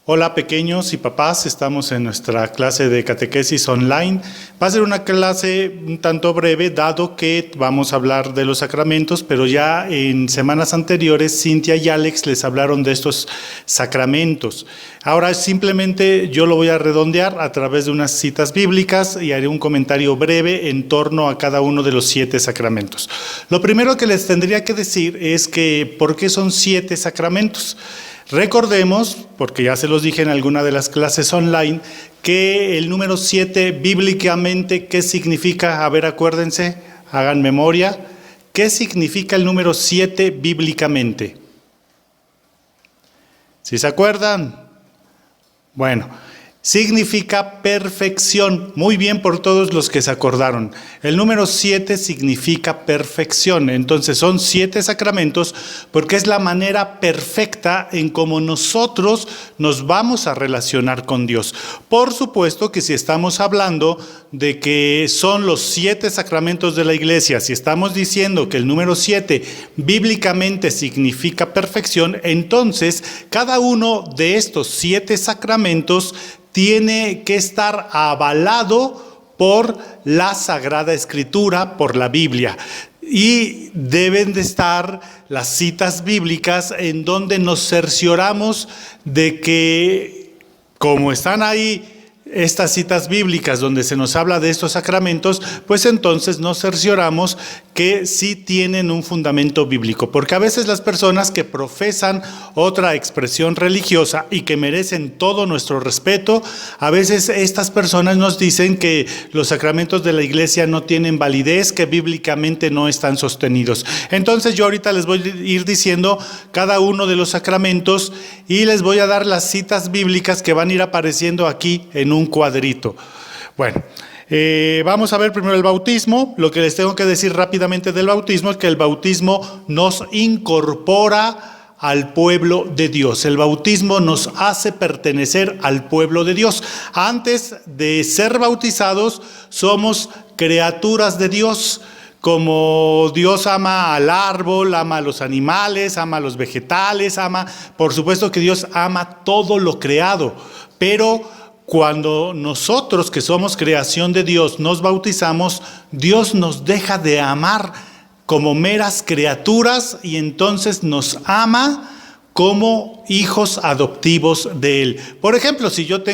Hola pequeños y papás, estamos en nuestra clase de catequesis online. Va a ser una clase un tanto breve, dado que vamos a hablar de los sacramentos, pero ya en semanas anteriores Cintia y Alex les hablaron de estos sacramentos. Ahora simplemente yo lo voy a redondear a través de unas citas bíblicas y haré un comentario breve en torno a cada uno de los 7 sacramentos. Lo primero que les tendría que decir es que ¿por qué son 7 sacramentos? Recordemos, porque ya se los dije en alguna de las clases online, que el número 7 bíblicamente, ¿qué significa? A ver, acuérdense, hagan memoria. ¿Qué significa el número 7 bíblicamente? ¿Sí se acuerdan? Bueno, significa perfección. Muy bien por todos los que se acordaron. El número 7 significa perfección. Entonces son 7 sacramentos porque es la manera perfecta en cómo nosotros nos vamos a relacionar con Dios. Por supuesto que si estamos hablando de que son los 7 sacramentos de la Iglesia, si estamos diciendo que el número 7 bíblicamente significa perfección, entonces cada uno de estos 7 sacramentos tiene que estar avalado por la Sagrada Escritura, por la Biblia. Y deben de estar las citas bíblicas en donde nos cercioramos de que, como están ahí estas citas bíblicas donde se nos habla de estos sacramentos, pues entonces nos cercioramos que sí tienen un fundamento bíblico, porque a veces las personas que profesan otra expresión religiosa y que merecen todo nuestro respeto, a veces estas personas nos dicen que los sacramentos de la Iglesia no tienen validez, que bíblicamente no están sostenidos. Entonces yo ahorita les voy a ir diciendo cada uno de los sacramentos y les voy a dar las citas bíblicas que van a ir apareciendo aquí en un cuadrito. Bueno, vamos a ver primero el bautismo. Lo que les tengo que decir rápidamente del bautismo es que el bautismo nos incorpora al pueblo de Dios. El bautismo nos hace pertenecer al pueblo de Dios. Antes de ser bautizados, somos criaturas de Dios. Como Dios ama al árbol, ama a los animales, ama a los vegetales, por supuesto que Dios ama todo lo creado, pero cuando nosotros que somos creación de Dios nos bautizamos, Dios nos deja de amar como meras criaturas y entonces nos ama como hijos adoptivos de Él. Por ejemplo, si yo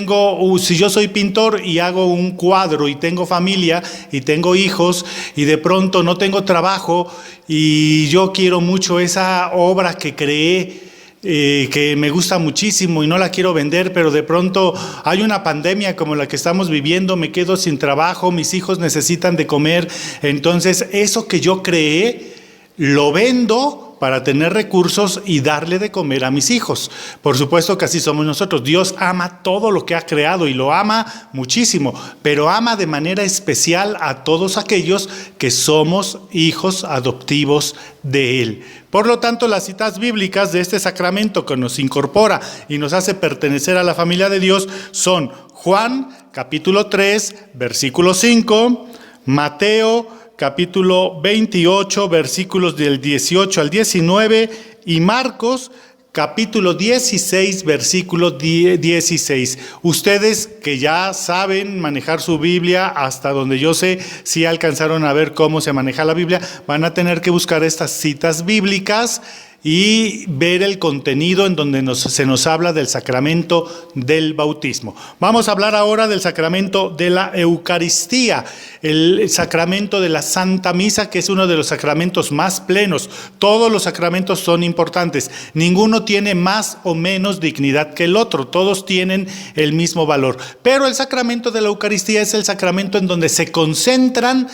soy pintor y hago un cuadro y tengo familia y tengo hijos y de pronto no tengo trabajo y yo quiero mucho esa obra que creé, que me gusta muchísimo y no la quiero vender, pero de pronto hay una pandemia como la que estamos viviendo, me quedo sin trabajo, mis hijos necesitan de comer, entonces eso que yo creé lo vendo para tener recursos y darle de comer a mis hijos. Por supuesto que así somos nosotros. Dios ama todo lo que ha creado y lo ama muchísimo, pero ama de manera especial a todos aquellos que somos hijos adoptivos de Él. Por lo tanto, las citas bíblicas de este sacramento que nos incorpora y nos hace pertenecer a la familia de Dios son Juan, capítulo 3, versículo 5, Mateo, capítulo 28, versículos del 18 al 19, y Marcos, capítulo 16, versículo 16. Ustedes que ya saben manejar su Biblia, hasta donde yo sé, si alcanzaron a ver cómo se maneja la Biblia, van a tener que buscar estas citas bíblicas y ver el contenido en donde se nos habla del sacramento del bautismo. Vamos a hablar ahora del sacramento de la Eucaristía, el sacramento de la Santa Misa, que es uno de los sacramentos más plenos. Todos los sacramentos son importantes, ninguno tiene más o menos dignidad que el otro, todos tienen el mismo valor. Pero el sacramento de la Eucaristía es el sacramento en donde se concentran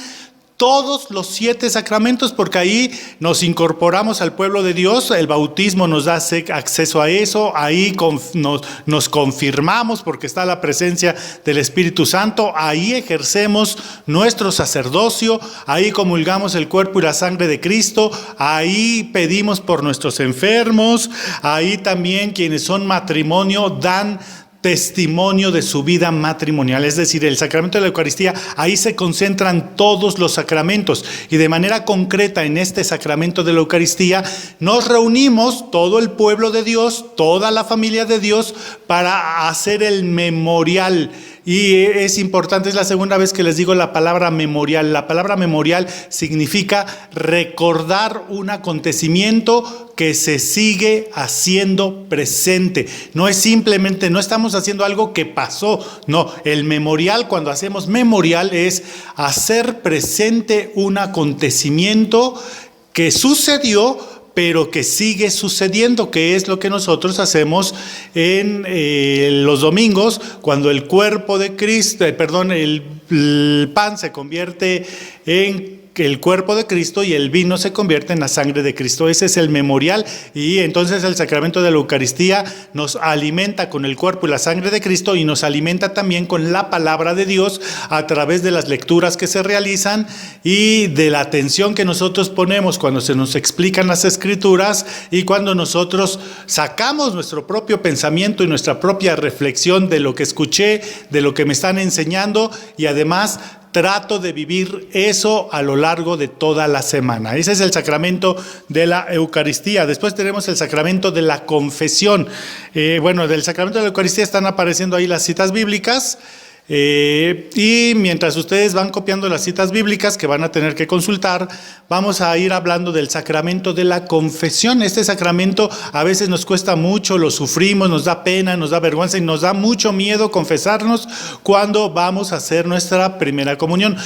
todos los 7 sacramentos, porque ahí nos incorporamos al pueblo de Dios, el bautismo nos da acceso a eso, ahí nos confirmamos porque está la presencia del Espíritu Santo, ahí ejercemos nuestro sacerdocio, ahí comulgamos el cuerpo y la sangre de Cristo, ahí pedimos por nuestros enfermos, ahí también quienes son matrimonio dan testimonio de su vida matrimonial. Es decir, el sacramento de la Eucaristía, ahí se concentran todos los sacramentos, y de manera concreta en este sacramento de la Eucaristía nos reunimos todo el pueblo de Dios, toda la familia de Dios, para hacer el memorial. Y es importante, es la segunda vez que les digo la palabra memorial. La palabra memorial significa recordar un acontecimiento que se sigue haciendo presente. No es simplemente, no estamos haciendo algo que pasó. No, el memorial, cuando hacemos memorial, es hacer presente un acontecimiento que sucedió, pero que sigue sucediendo, que es lo que nosotros hacemos en los domingos, cuando el cuerpo de Cristo, el pan se convierte en el cuerpo de Cristo y el vino se convierte en la sangre de Cristo. Ese es el memorial, y entonces el sacramento de la Eucaristía nos alimenta con el cuerpo y la sangre de Cristo, y nos alimenta también con la palabra de Dios a través de las lecturas que se realizan y de la atención que nosotros ponemos cuando se nos explican las Escrituras, y cuando nosotros sacamos nuestro propio pensamiento y nuestra propia reflexión de lo que escuché, de lo que me están enseñando, y además trato de vivir eso a lo largo de toda la semana. Ese es el sacramento de la Eucaristía. Después tenemos el sacramento de la confesión. Del sacramento de la Eucaristía están apareciendo ahí las citas bíblicas. Y mientras ustedes van copiando las citas bíblicas que van a tener que consultar, vamos a ir hablando del sacramento de la confesión. Este sacramento a veces nos cuesta mucho, lo sufrimos, nos da pena, nos da vergüenza y nos da mucho miedo confesarnos cuando vamos a hacer nuestra primera comunión.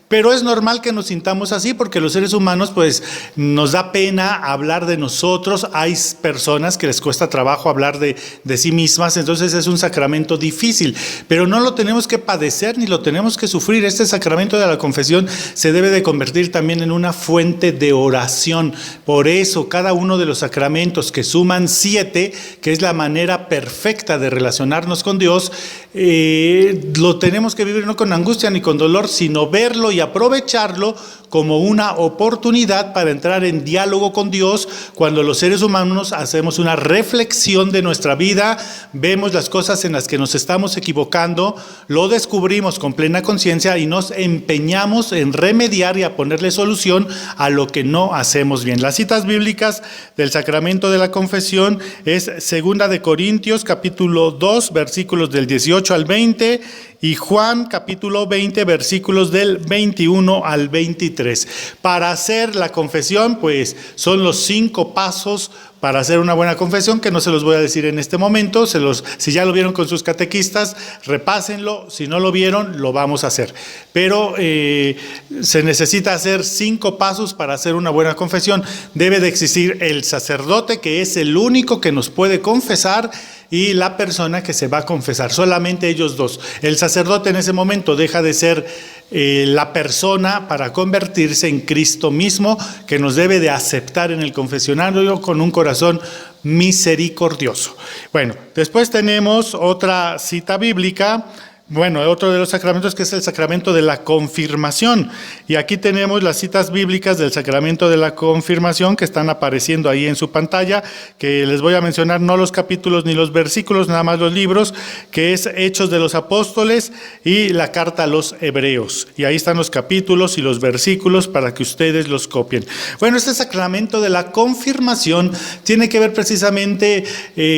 Pero es normal que nos sintamos así, porque los seres humanos pues nos da pena hablar de nosotros. Hay personas que les cuesta trabajo hablar de sí mismas, entonces es un sacramento difícil, pero no lo tenemos que padecer ni lo tenemos que sufrir. Este sacramento de la confesión se debe de convertir también en una fuente de oración. Por eso cada uno de los sacramentos, que suman 7, que es la manera perfecta de relacionarnos con Dios, lo tenemos que vivir no con angustia ni con dolor, sino verlo y aprovecharlo como una oportunidad para entrar en diálogo con Dios. Cuando los seres humanos hacemos una reflexión de nuestra vida, vemos las cosas en las que nos estamos equivocando, lo descubrimos con plena conciencia y nos empeñamos en remediar y a ponerle solución a lo que no hacemos bien. Las citas bíblicas del sacramento de la confesión es 2 de Corintios capítulo 2 versículos del 18 al 20 y Juan capítulo 20 versículos del 21 al 23. Para hacer la confesión, pues son los 5 pasos para hacer una buena confesión, que no se los voy a decir en este momento. Si ya lo vieron con sus catequistas, repásenlo. Si no lo vieron, lo vamos a hacer. Pero se necesita hacer 5 pasos para hacer una buena confesión. Debe de existir el sacerdote, que es el único que nos puede confesar, y la persona que se va a confesar, solamente ellos dos. El sacerdote en ese momento deja de ser la persona para convertirse en Cristo mismo, que nos debe de aceptar en el confesionario con un corazón misericordioso. Bueno, después tenemos otra cita bíblica. Otro de los sacramentos, que es el sacramento de la confirmación. Y aquí tenemos las citas bíblicas del sacramento de la confirmación que están apareciendo ahí en su pantalla, que les voy a mencionar no los capítulos ni los versículos, nada más los libros, que es Hechos de los Apóstoles y la carta a los Hebreos. Y ahí están los capítulos y los versículos para que ustedes los copien. Este sacramento de la confirmación tiene que ver precisamente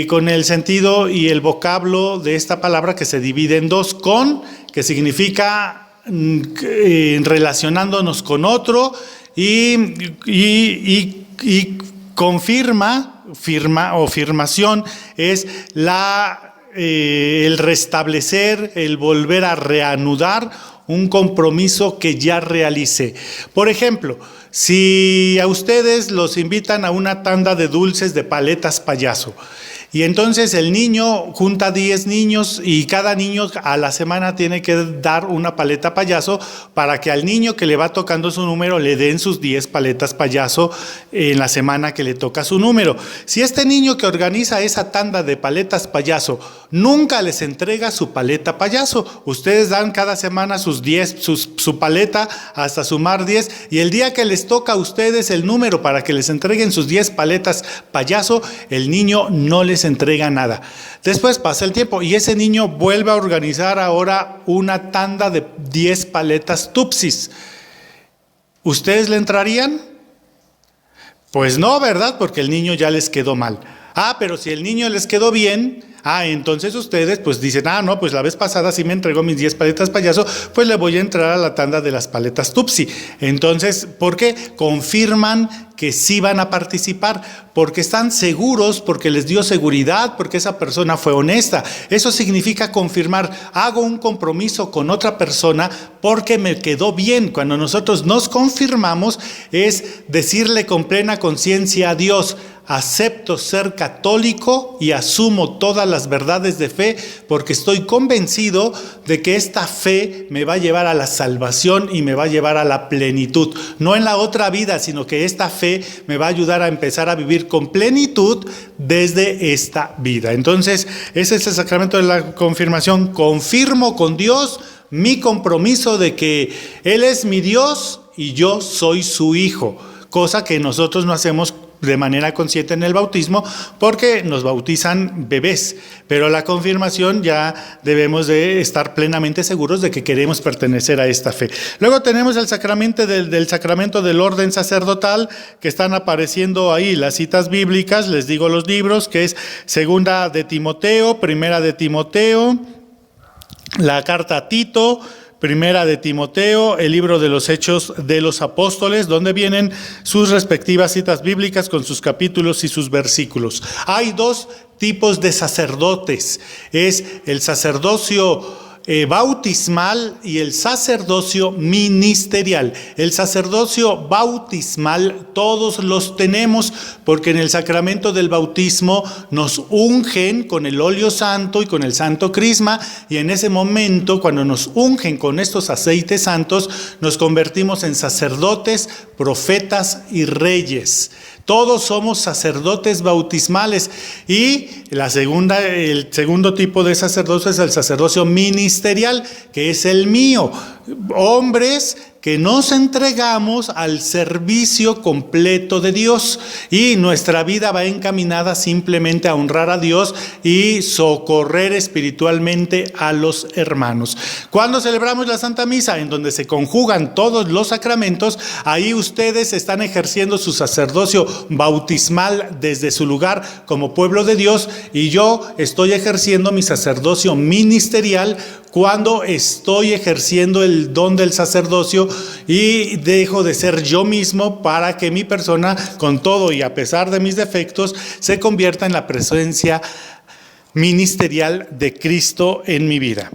con el sentido y el vocablo de esta palabra, que se divide en dos. Con, que significa relacionándonos con otro, y firmación es el restablecer, el volver a reanudar un compromiso que ya realicé. Por ejemplo, si a ustedes los invitan a una tanda de dulces de paletas payaso, y entonces el niño junta 10 niños y cada niño a la semana tiene que dar una paleta payaso para que al niño que le va tocando su número le den sus 10 paletas payaso en la semana que le toca su número. Si este niño que organiza esa tanda de paletas payaso nunca les entrega su paleta payaso, ustedes dan cada semana sus 10, su paleta hasta sumar 10, y el día que les toca a ustedes el número para que les entreguen sus 10 paletas payaso, el niño no les se entrega nada. Después pasa el tiempo y ese niño vuelve a organizar ahora una tanda de 10 paletas Tupsis. ¿Ustedes le entrarían? Pues no, ¿verdad? Porque el niño ya les quedó mal. Pero si el niño les quedó bien, entonces ustedes pues dicen, no, pues la vez pasada sí me entregó mis 10 paletas payaso, pues le voy a entrar a la tanda de las paletas Tupsi. Entonces, ¿por qué? Confirman que sí van a participar, porque están seguros, porque les dio seguridad, porque esa persona fue honesta. Eso significa confirmar, hago un compromiso con otra persona porque me quedó bien. Cuando nosotros nos confirmamos es decirle con plena conciencia a Dios, acepto ser católico y asumo todas las verdades de fe porque estoy convencido de que esta fe me va a llevar a la salvación y me va a llevar a la plenitud. No en la otra vida, sino que esta fe me va a ayudar a empezar a vivir con plenitud desde esta vida. Entonces, ese es el sacramento de la confirmación. Confirmo con Dios mi compromiso de que Él es mi Dios y yo soy su hijo, cosa que nosotros no hacemos de manera consciente en el bautismo porque nos bautizan bebés, pero la confirmación ya debemos de estar plenamente seguros de que queremos pertenecer a esta fe. Luego tenemos el sacramento del sacramento del orden sacerdotal, que están apareciendo ahí las citas bíblicas, les digo los libros, que es Segunda de Timoteo, Primera de Timoteo, la carta a Tito, Primera de Timoteo, el libro de los Hechos de los Apóstoles, donde vienen sus respectivas citas bíblicas con sus capítulos y sus versículos. Hay dos tipos de sacerdotes, es el sacerdocio bautismal y el sacerdocio ministerial. El sacerdocio bautismal todos los tenemos porque en el sacramento del bautismo nos ungen con el óleo santo y con el santo crisma, y en ese momento, cuando nos ungen con estos aceites santos, nos convertimos en sacerdotes, profetas y reyes. Todos somos sacerdotes bautismales. Y el segundo tipo de sacerdocio es el sacerdocio ministerial, que es el mío. Hombres que nos entregamos al servicio completo de Dios y nuestra vida va encaminada simplemente a honrar a Dios y socorrer espiritualmente a los hermanos. Cuando celebramos la Santa Misa, en donde se conjugan todos los sacramentos, ahí ustedes están ejerciendo su sacerdocio bautismal desde su lugar como pueblo de Dios, y yo estoy ejerciendo mi sacerdocio ministerial cuando estoy ejerciendo el don del sacerdocio y dejo de ser yo mismo para que mi persona, con todo y a pesar de mis defectos, se convierta en la presencia ministerial de Cristo en mi vida.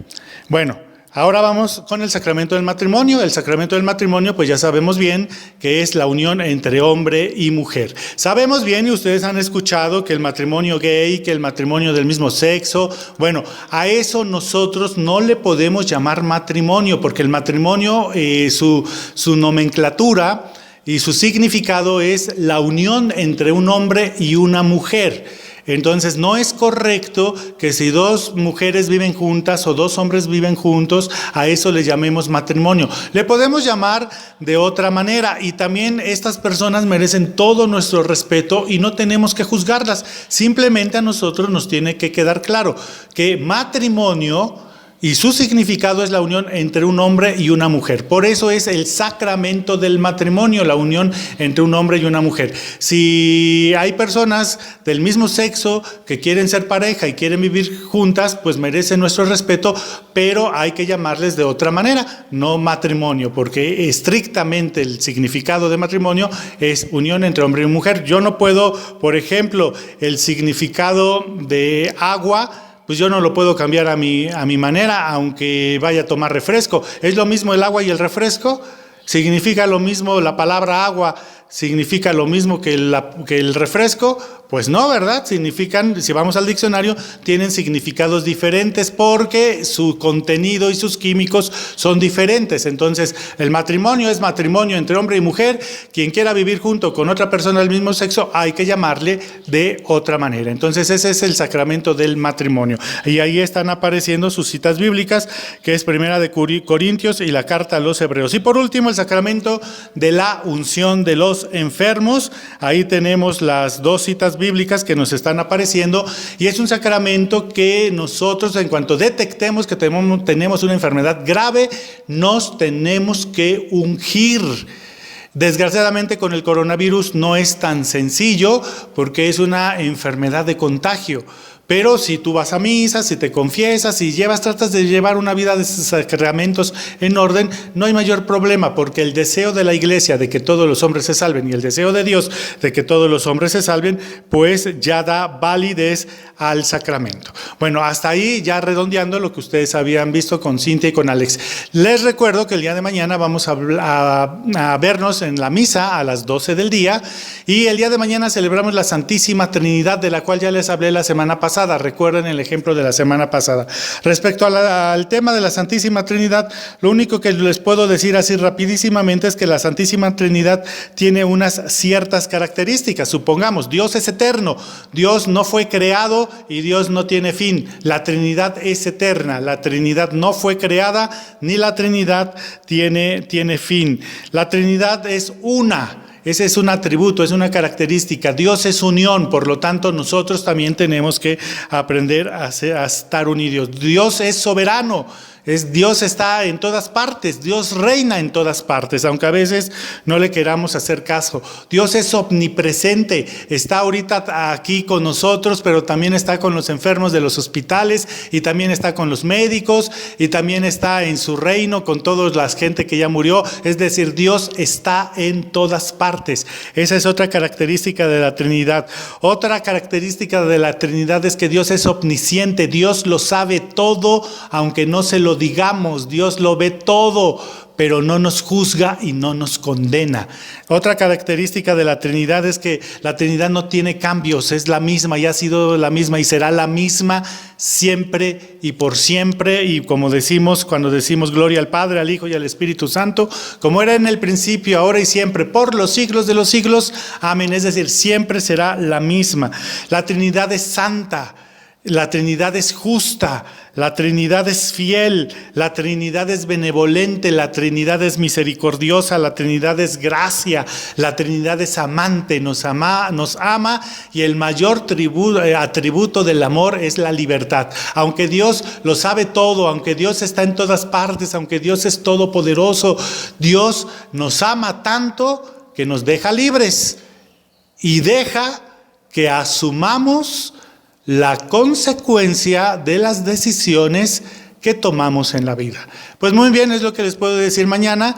Bueno, ahora vamos con el sacramento del matrimonio. El sacramento del matrimonio, pues ya sabemos bien que es la unión entre hombre y mujer. Sabemos bien, y ustedes han escuchado, que el matrimonio gay, que el matrimonio del mismo sexo, bueno, a eso nosotros no le podemos llamar matrimonio, porque el matrimonio, su nomenclatura y su significado es la unión entre un hombre y una mujer. Entonces no es correcto que si dos mujeres viven juntas o dos hombres viven juntos, a eso le llamemos matrimonio. Le podemos llamar de otra manera, y también estas personas merecen todo nuestro respeto y no tenemos que juzgarlas. Simplemente a nosotros nos tiene que quedar claro que matrimonio y su significado es la unión entre un hombre y una mujer. Por eso es el sacramento del matrimonio, la unión entre un hombre y una mujer. Si hay personas del mismo sexo que quieren ser pareja y quieren vivir juntas, pues merecen nuestro respeto, pero hay que llamarles de otra manera, no matrimonio, porque estrictamente el significado de matrimonio es unión entre hombre y mujer. Yo no puedo, por ejemplo, el significado de agua, pues yo no lo puedo cambiar a mi manera, aunque vaya a tomar refresco. ¿Es lo mismo el agua y el refresco? ¿Significa lo mismo la palabra agua? ¿Significa lo mismo que el refresco? Pues no, ¿verdad? Significan, si vamos al diccionario, tienen significados diferentes porque su contenido y sus químicos son diferentes. Entonces, el matrimonio es matrimonio entre hombre y mujer. Quien quiera vivir junto con otra persona del mismo sexo, hay que llamarle de otra manera. Entonces, ese es el sacramento del matrimonio. Y ahí están apareciendo sus citas bíblicas, que es Primera de Corintios y la carta a los Hebreos. Y por último, el sacramento de la unción de los los enfermos. Ahí tenemos las 2 citas bíblicas que nos están apareciendo, y es un sacramento que nosotros, en cuanto detectemos que tenemos una enfermedad grave, nos tenemos que ungir. Desgraciadamente con el coronavirus no es tan sencillo porque es una enfermedad de contagio. Pero si tú vas a misa, si te confiesas, si tratas de llevar una vida de sacramentos en orden, no hay mayor problema, porque el deseo de la Iglesia de que todos los hombres se salven y el deseo de Dios de que todos los hombres se salven, pues ya da validez al sacramento. Bueno, hasta ahí ya redondeando lo que ustedes habían visto con Cintia y con Alex. Les recuerdo que el día de mañana vamos a vernos en la misa a las 12 del día, y el día de mañana celebramos la Santísima Trinidad, de la cual ya les hablé la semana pasada. Recuerden el ejemplo de la semana pasada. Respecto al tema de la Santísima Trinidad, lo único que les puedo decir así rapidísimamente es que la Santísima Trinidad tiene unas ciertas características. Supongamos, Dios es eterno, Dios no fue creado y Dios no tiene fin. La Trinidad es eterna, la Trinidad no fue creada, ni la Trinidad tiene fin. La Trinidad es una. Ese es un atributo, es una característica. Dios es unión, por lo tanto nosotros también tenemos que aprender a estar unidos. Dios es soberano. Dios está en todas partes, Dios reina en todas partes, aunque a veces no le queramos hacer caso. Dios es omnipresente, está ahorita aquí con nosotros, pero también está con los enfermos de los hospitales, y también está con los médicos, y también está en su reino con toda la gente que ya murió. Es decir, Dios está en todas partes. Esa es otra característica de la Trinidad. Otra característica de la Trinidad es que Dios es omnisciente, Dios lo sabe todo, aunque no se lo digamos. Dios lo ve todo, pero no nos juzga y no nos condena. Otra característica de la Trinidad es que la Trinidad no tiene cambios, es la misma y ha sido la misma y será la misma siempre y por siempre. Y como decimos, cuando decimos gloria al Padre, al Hijo y al Espíritu Santo, como era en el principio, ahora y siempre, por los siglos de los siglos. Amén. Es decir, siempre será la misma. La Trinidad es santa. La Trinidad es justa, la Trinidad es fiel, la Trinidad es benevolente, la Trinidad es misericordiosa, la Trinidad es gracia, la Trinidad es amante, nos ama, y el mayor atributo del amor es la libertad. Aunque Dios lo sabe todo, aunque Dios está en todas partes, aunque Dios es todopoderoso, Dios nos ama tanto que nos deja libres y deja que asumamos la consecuencia de las decisiones que tomamos en la vida. Pues muy bien, es lo que les puedo decir mañana.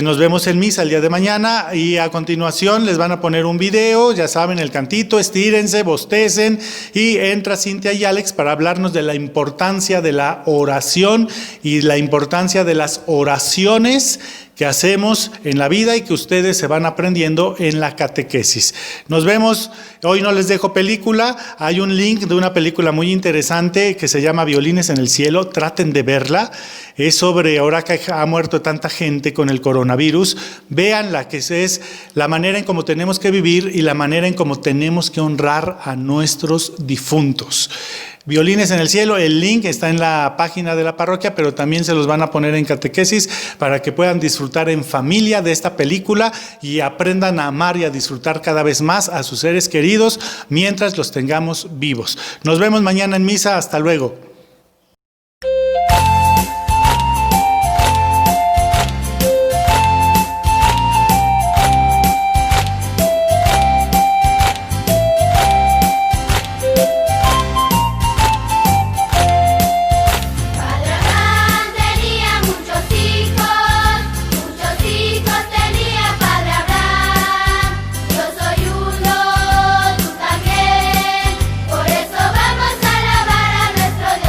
Nos vemos en misa el día de mañana, y a continuación les van a poner un video, ya saben, el cantito, estírense, bostecen, y entra Cintia y Alex para hablarnos de la importancia de la oración y la importancia de las oraciones que hacemos en la vida y que ustedes se van aprendiendo en la catequesis. Nos vemos. Hoy no les dejo película, hay un link de una película muy interesante que se llama Violines en el Cielo, traten de verla. Es sobre, ahora que ha muerto tanta gente con el coronavirus, véanla, que es la manera en cómo tenemos que vivir y la manera en cómo tenemos que honrar a nuestros difuntos. Violines en el Cielo, el link está en la página de la parroquia, pero también se los van a poner en catequesis para que puedan disfrutar en familia de esta película y aprendan a amar y a disfrutar cada vez más a sus seres queridos mientras los tengamos vivos. Nos vemos mañana en misa, hasta luego. Por eso vamos a alabar a nuestro Dios.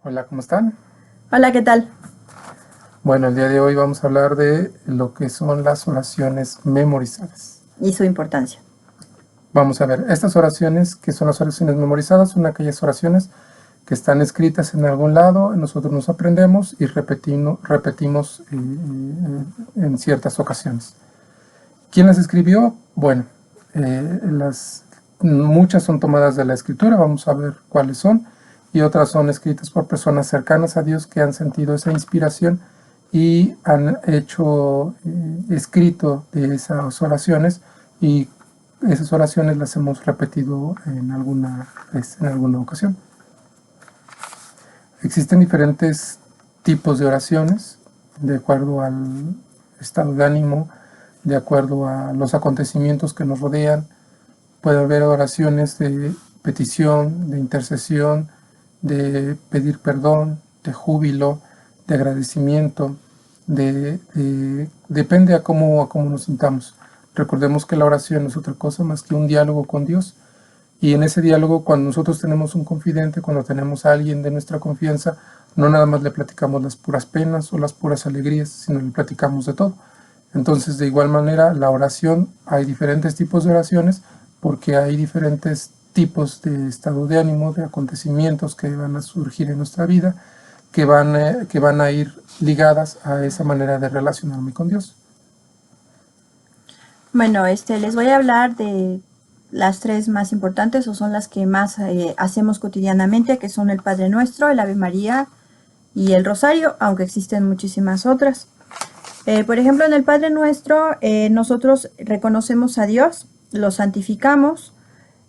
Hola, ¿cómo están? Hola, ¿qué tal? Bueno, el día de hoy vamos a hablar de lo que son las oraciones memorizadas. Y su importancia. Vamos a ver, estas oraciones, que son las oraciones memorizadas, son aquellas oraciones que están escritas en algún lado, nosotros nos aprendemos y repetimos en ciertas ocasiones. ¿Quién las escribió? Bueno, muchas son tomadas de la escritura, vamos a ver cuáles son, y otras son escritas por personas cercanas a Dios que han sentido esa inspiración y han hecho escrito de esas oraciones, y esas oraciones las hemos repetido en alguna vez, en alguna ocasión. Existen diferentes tipos de oraciones de acuerdo al estado de ánimo, de acuerdo a los acontecimientos que nos rodean. Puede haber oraciones de petición, de intercesión, de pedir perdón, de júbilo, de agradecimiento, depende a cómo nos sintamos. Recordemos que la oración no es otra cosa más que un diálogo con Dios, y en ese diálogo, cuando nosotros tenemos un confidente, cuando tenemos a alguien de nuestra confianza, no nada más le platicamos las puras penas o las puras alegrías, sino le platicamos de todo. Entonces, de igual manera, la oración, hay diferentes tipos de oraciones porque hay diferentes tipos de estado de ánimo, de acontecimientos que van a surgir en nuestra vida, que van a ir ligadas a esa manera de relacionarme con Dios. Bueno, les voy a hablar de las tres más importantes, o son las que más hacemos cotidianamente, que son el Padre Nuestro, el Ave María y el Rosario, aunque existen muchísimas otras. Por ejemplo, en el Padre Nuestro, nosotros reconocemos a Dios, lo santificamos,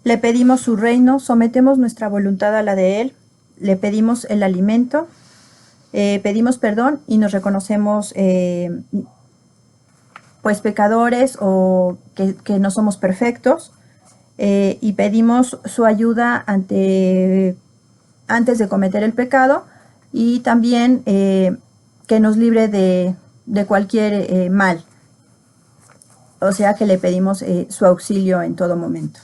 le pedimos su reino, sometemos nuestra voluntad a la de Él, le pedimos el alimento, pedimos perdón y nos reconocemos pues pecadores o que no somos perfectos, y pedimos su ayuda antes de cometer el pecado, y también que nos libre de cualquier mal. O sea que le pedimos su auxilio en todo momento.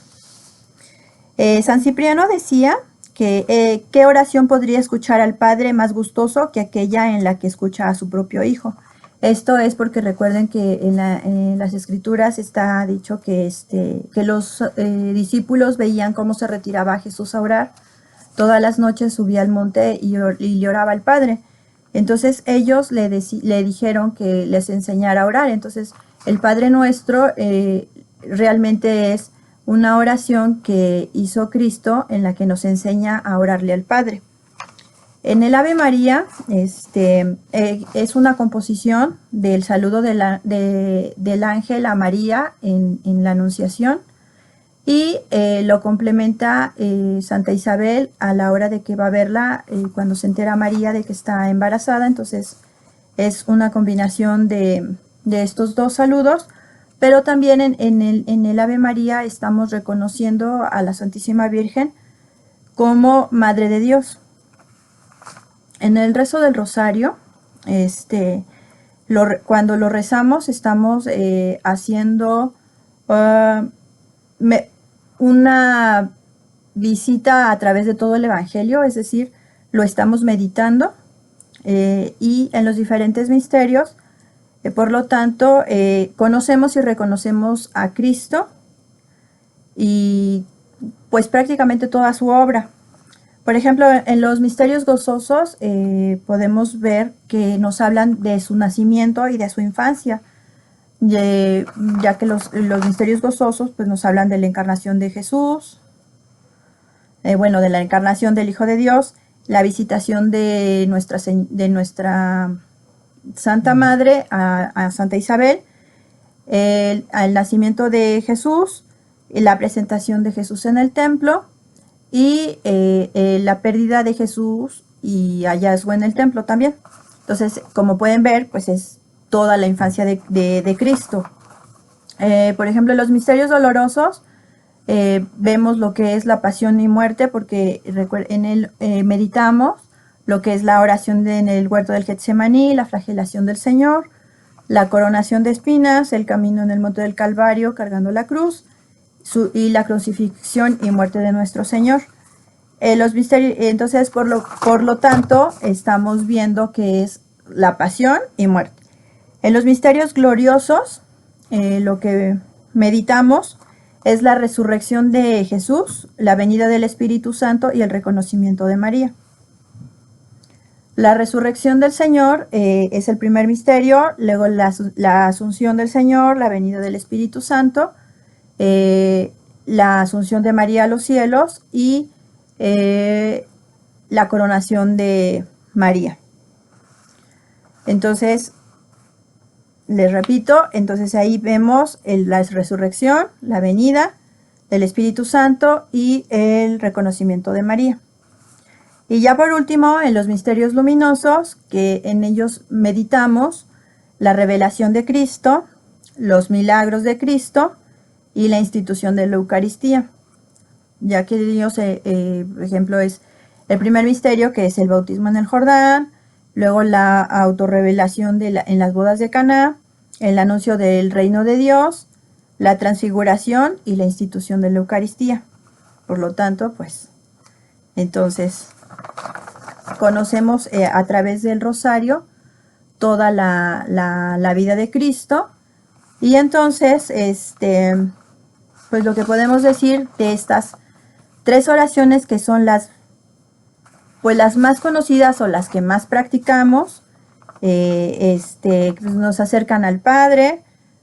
San Cipriano decía que ¿qué oración podría escuchar al Padre más gustoso que aquella en la que escucha a su propio Hijo? Esto es porque recuerden que en las Escrituras está dicho que los discípulos veían cómo se retiraba Jesús a orar. Todas las noches subía al monte y le oraba al Padre. Entonces ellos le dijeron que les enseñara a orar. Entonces el Padre Nuestro realmente es una oración que hizo Cristo, en la que nos enseña a orarle al Padre. En el Ave María es una composición del saludo del ángel a María en la Anunciación, y lo complementa Santa Isabel a la hora de que va a verla, cuando se entera María de que está embarazada. Entonces es una combinación de estos dos saludos, pero también en el Ave María estamos reconociendo a la Santísima Virgen como Madre de Dios. En el rezo del Rosario, cuando lo rezamos, estamos haciendo una visita a través de todo el Evangelio, es decir, lo estamos meditando, y en los diferentes misterios, por lo tanto, conocemos y reconocemos a Cristo y pues prácticamente toda su obra. Por ejemplo, en los misterios gozosos podemos ver que nos hablan de su nacimiento y de su infancia, ya que los misterios gozosos pues nos hablan de la encarnación de Jesús, de la encarnación del Hijo de Dios, la visitación de nuestra Santa Madre a Santa Isabel, el nacimiento de Jesús, la presentación de Jesús en el templo, y la pérdida de Jesús y hallazgo en el templo también. Entonces, como pueden ver, pues es toda la infancia de Cristo. Por ejemplo, en los misterios dolorosos vemos lo que es la pasión y muerte, porque en él meditamos lo que es la oración en el huerto del Getsemaní, la flagelación del Señor, la coronación de espinas, el camino en el monte del Calvario cargando la cruz, y la crucifixión y muerte de nuestro Señor. Los misterios, entonces, por lo tanto, estamos viendo que es la pasión y muerte. En los misterios gloriosos, lo que meditamos es la resurrección de Jesús, la venida del Espíritu Santo y el reconocimiento de María. La resurrección del Señor es el primer misterio, luego la asunción del Señor, la venida del Espíritu Santo, la asunción de María a los cielos y la coronación de María. Entonces, les repito, entonces ahí vemos la resurrección, la venida del Espíritu Santo y el reconocimiento de María. Y ya por último, en los misterios luminosos, que en ellos meditamos la revelación de Cristo, los milagros de Cristo y la institución de la Eucaristía. Ya que Dios, por ejemplo, es el primer misterio, que es el bautismo en el Jordán, luego la autorrevelación en las bodas de Caná, el anuncio del reino de Dios, la transfiguración y la institución de la Eucaristía. Por lo tanto, pues, entonces, conocemos a través del rosario toda la vida de Cristo. Y entonces, pues lo que podemos decir de estas 3 oraciones, que son las más conocidas o las que más practicamos, nos acercan al Padre,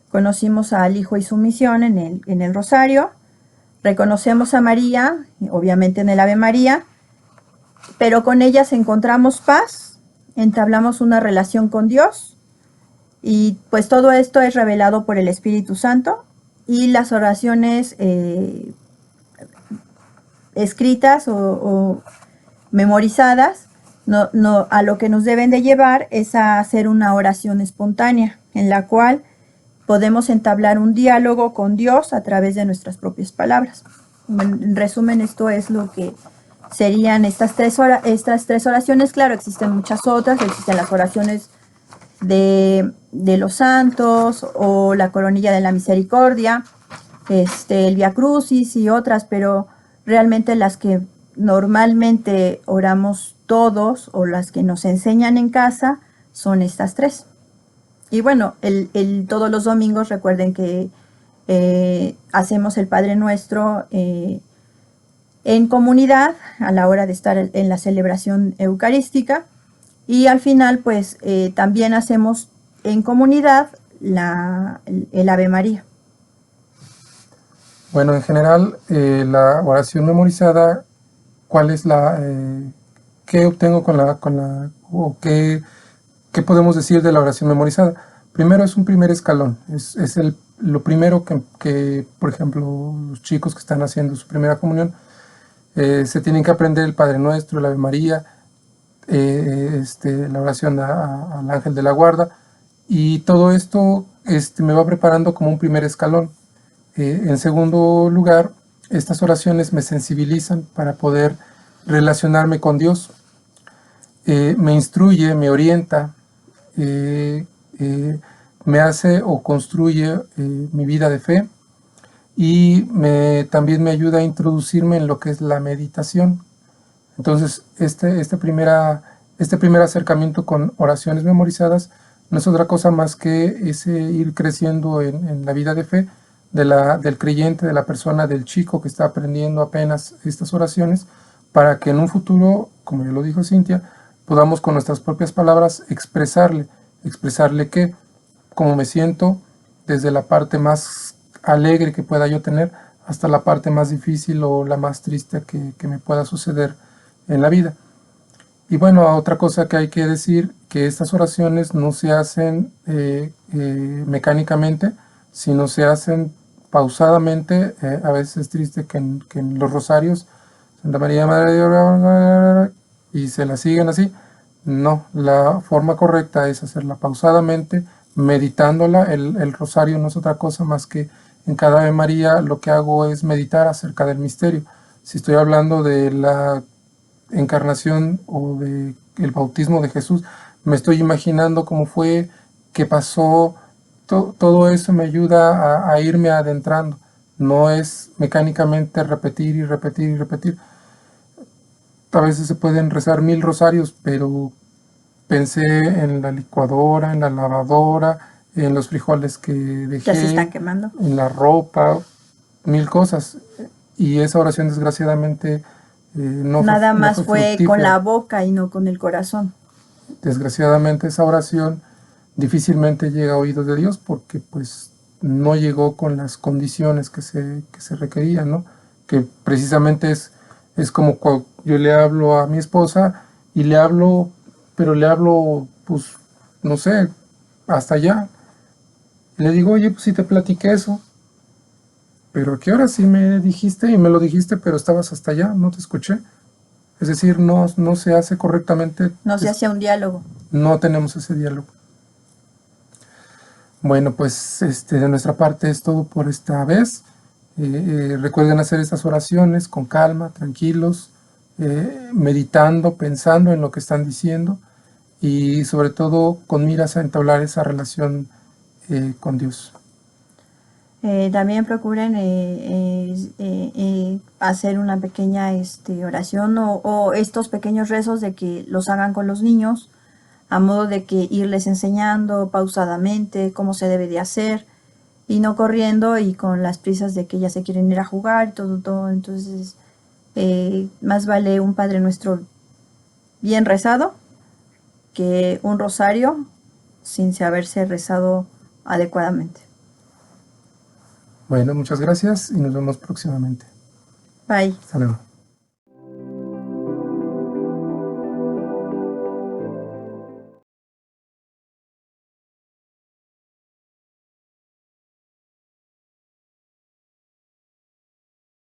conocimos al Hijo y su misión en el rosario, reconocemos a María, obviamente en el Ave María, pero con ellas encontramos paz, entablamos una relación con Dios, y pues todo esto es revelado por el Espíritu Santo, y las oraciones escritas o memorizadas, a lo que nos deben de llevar es a hacer una oración espontánea, en la cual podemos entablar un diálogo con Dios a través de nuestras propias palabras. En resumen, esto es lo que serían estas 3 oraciones. Claro, existen muchas otras, existen las oraciones de los santos, o la coronilla de la misericordia, el Via Crucis y otras, pero realmente las que normalmente oramos todos, o las que nos enseñan en casa, son estas 3. Y bueno, todos los domingos recuerden que hacemos el Padre Nuestro en comunidad a la hora de estar en la celebración eucarística, y al final pues también hacemos en comunidad el Ave María. Bueno, en general, la oración memorizada, ¿cuál es qué obtengo o qué podemos decir de la oración memorizada? Primero, es un primer escalón, es lo primero que, por ejemplo, los chicos que están haciendo su primera comunión, se tienen que aprender el Padre Nuestro, el Ave María, la oración al Ángel de la Guarda, y todo esto me va preparando como un primer escalón. En segundo lugar, estas oraciones me sensibilizan para poder relacionarme con Dios, me instruye, me orienta, me hace o construye mi vida de fe, y también me ayuda a introducirme en lo que es la meditación. Entonces, este primer acercamiento con oraciones memorizadas no es otra cosa más que ese ir creciendo en la vida de fe del creyente, de la persona, del chico que está aprendiendo apenas estas oraciones, para que en un futuro, como ya lo dijo Cintia, podamos con nuestras propias palabras expresarle que, como me siento, desde la parte más alegre que pueda yo tener hasta la parte más difícil o la más triste que me pueda suceder en la vida. Y bueno, otra cosa que hay que decir, que estas oraciones no se hacen mecánicamente, sino se hacen pausadamente. A veces es triste que en los rosarios, Santa María Madre de Dios, y se la siguen así. No, la forma correcta es hacerla pausadamente, meditándola. El rosario no es otra cosa más que en cada Ave María lo que hago es meditar acerca del misterio. Si estoy hablando de la encarnación o de el bautismo de Jesús, me estoy imaginando cómo fue, qué pasó. Todo eso me ayuda a irme adentrando. No es mecánicamente repetir y repetir y repetir. a veces se pueden rezar 1000 rosarios, pero pensé en la licuadora, en la lavadora, en los frijoles que Ya se están dejé, quemando. en la ropa, 1000 cosas. Y esa oración desgraciadamente Nada no más fue fue con la fructífera. boca y no con el corazón. Desgraciadamente esa oración difícilmente llega a oídos de Dios porque pues no llegó con las condiciones que se requerían, ¿no? Que precisamente es como cuando yo le hablo a mi esposa y le hablo, pero le hablo pues no sé, hasta allá. Y le digo, oye, pues si te platiqué eso, pero ¿a qué hora sí me dijiste? Y me lo dijiste, pero estabas hasta allá, no te escuché. Es decir, no se hace correctamente, No se hacía un diálogo. no tenemos ese diálogo. Bueno, pues de nuestra parte es todo por esta vez. Recuerden hacer estas oraciones con calma, tranquilos, meditando, pensando en lo que están diciendo y sobre todo con miras a entablar esa relación con Dios. También procuren hacer una pequeña oración o estos pequeños rezos de que los hagan con los niños, a modo de que irles enseñando pausadamente cómo se debe de hacer y no corriendo y con las prisas de que ya se quieren ir a jugar y todo. Entonces, más vale un Padre Nuestro bien rezado que un rosario sin saberse rezado adecuadamente. Bueno, muchas gracias y nos vemos próximamente. Bye. Hasta luego.